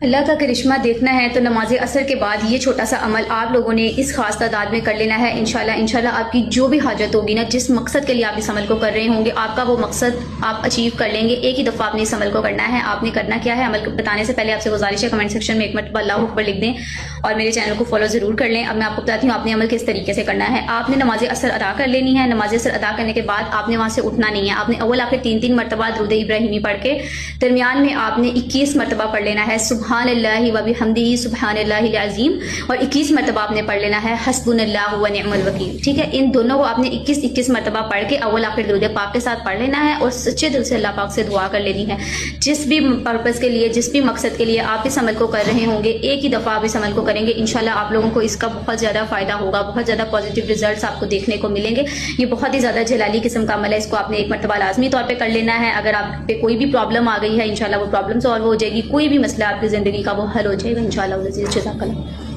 अल्लाह का करिश्मा देखना है तो नमाज असर के बाद ये छोटा सा अमल आप लोगों ने इस खास तादाद में कर लेना है। इंशाल्लाह आपकी जो भी हाजत होगी ना, जिस मकसद के लिए आप इस अमल को कर रहे होंगे, आपका वो मकसद आप अचीव कर लेंगे। एक ही दफ़ा आपने इस अमल को करना है। आपने करना क्या है, अमल बताने से पहले आपसे गुजारिश है कमेंट सेक्शन में एक मरतबा अल्लाहु अकबर लिख दें और मेरे चैनल को फॉलो ज़रूर कर लें। अब मैं आपको बताती हूँ आपने अमल किस तरीके से करना है। आपने नमाज असर अदा कर लेनी है। नमाज असर अदा करने के बाद आपने वहाँ से उठना नहीं है। आपने अव्वल आखिर 3-3 मरतबा दुरूद इब्राहिमी पढ़ के दरमियान में आपने 21 मरतबा पढ़ लेना है सुबहान अल्लाहि व बिहम्दिही सुबहानल्लाहिल अज़ीम, और 21 मरतबा आपने पढ़ लेना है हस्बुनल्लाहु व निअमल वकील। ठीक है, इन दोनों को आपने 21-21 मरतबा पढ़ के अव्वल आखिर दुरूद पाक के साथ पढ़ लेना है और सच्चे दिल से अल्लाह पाक से दुआ कर लेनी है। जिस भी पर्पज़ के लिए, जिस भी मकसद के लिए आप इस अमल को कर रहे होंगे, एक ही दफ़ा आप इस अमल को करेंगे, इंशाल्लाह आप लोगों को इसका बहुत ज़्यादा फ़ायदा होगा, बहुत ज़्यादा पॉजिटिव रिजल्ट्स आपको देखने को मिलेंगे। ये बहुत ही ज़्यादा जलाली किस्म का अमल है। इसको आपने एक मरतबा लाजमी तौर पर कर लेना है। अगर आप पे कोई भी प्रॉब्लम आ गई है, इंशाल्लाह वो प्रॉब्लम सॉल्व हो जाएगी। कोई भी मसला आपकी ज़िंदगी का वो हल हो जाएगा इंशाल्लाह।